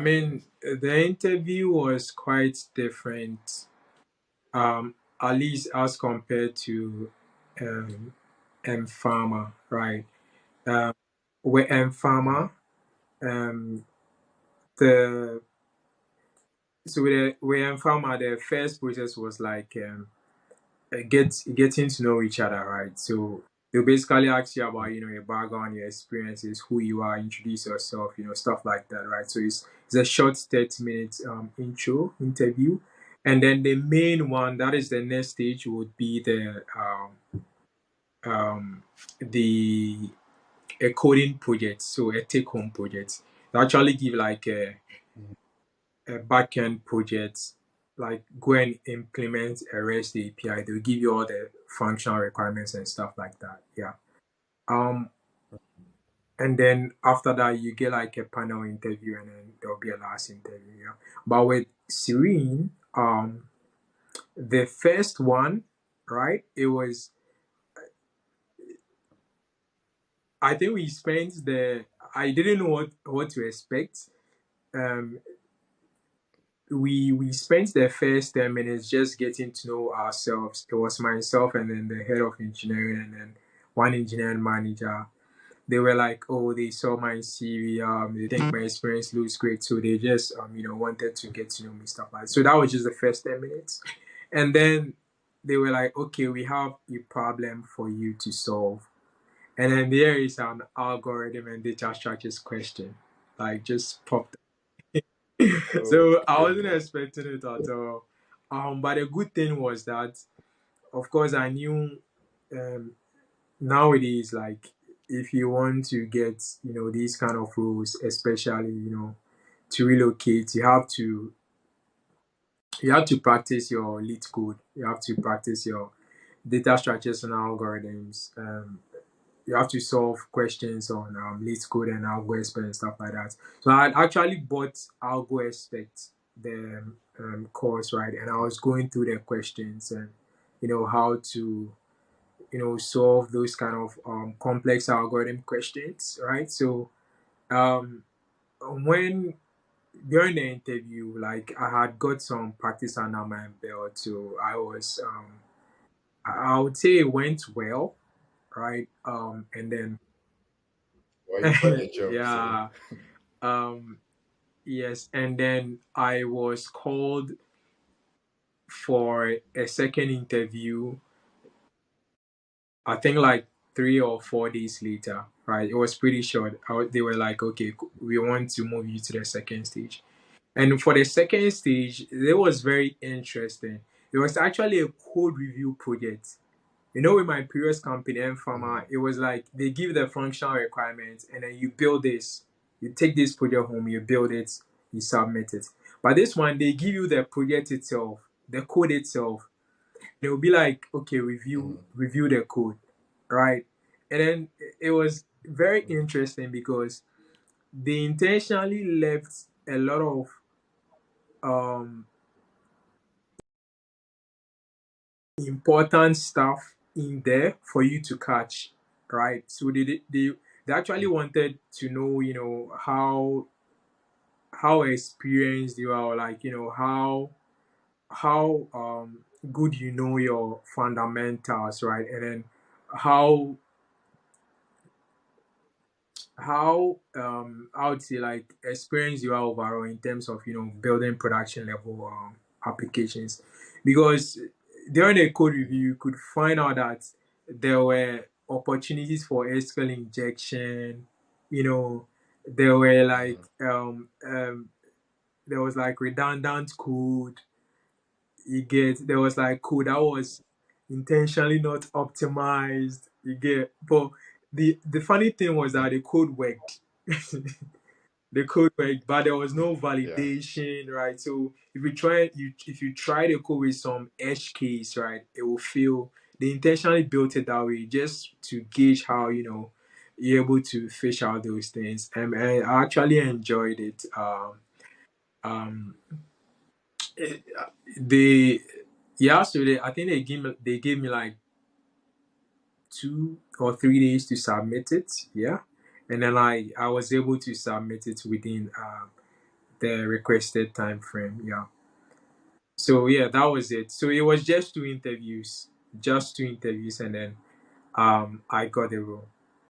mean, the interview was quite different, at least as compared to um, Pharma, right? Um, with Mm-hmm. Pharma, um, the with Pharma, the first process was like getting to know each other, right? So they'll basically ask you about your background, your experiences, who you are, introduce yourself, stuff like that, right? So it's a short 30 minute intro interview, and then the main one, that is the next stage, would be um the a coding project, so a take home project. They actually give like a backend project, like go and implement a REST API. They'll give you all the functional requirements and stuff like that. Yeah. Um, and then after that, you get like a panel interview, and then there'll be a last interview. Yeah. But with Serene, the first one, right? It was. I think we spent the. I didn't know what to expect. Um, we spent the first 10 minutes just getting to know ourselves. It was myself and then the head of engineering and then one engineering manager. They were like, oh, they saw my CV, they think my experience looks great, so they just wanted to get to know me, stuff like that. So that was just the first 10 minutes. And then they were like, okay, we have a problem for you to solve. And then there is an algorithm and data structures question. Like just popped. Oh So I wasn't goodness. expecting it at all. But the good thing was that, of course, I knew um, nowadays, like if you want to get these kind of roles, especially to relocate, you have to practice your lead code. You have to practice your data structures and algorithms. You have to solve questions on lead code and algo expert and stuff like that. So I actually bought algo expert, the course, right, and I was going through the questions and how to solve those kind of complex algorithm questions, right? So um, when during the interview, like I had got some practice under my belt, so I would say it went well, right? And then Well, you got the job, so yeah, um, yes, and then I was called for a second interview. I think like 3 or 4 days later, right? It was pretty short. They were like, okay, we want to move you to the second stage. And for the second stage, it was very interesting. It was actually a code review project. With my previous company, Pharma, mm, it was like they give the functional requirements and then you build this. You take this project home, you build it, you submit it. But this one, they give you the project itself, the code itself. They will be like, okay, review mm, review the code, right? And then it was very mm, interesting because they intentionally left a lot of um important stuff in there for you to catch, right? So they actually wanted to know, how experienced you are, like how good your fundamentals, right? And then how I would say like experience you are overall in terms of building production level applications, because during the code review you could find out that there were opportunities for SQL injection, you know there were like mm. there was like redundant code. You get, there was like code that was intentionally not optimized, you get, but the funny thing was that the code worked. The code worked, but there was no Yeah. validation, right? So if you try the code with some edge case, right, it will fail. They intentionally built it that way just to gauge how you're able to fish out those things. And I actually enjoyed it. Um, it, they Yeah, so I think they gave me like 2 or 3 days to submit it. Yeah, and then I was able to submit it within the requested time frame. Yeah. So yeah, that was it. So it was just two interviews, and then I got the role.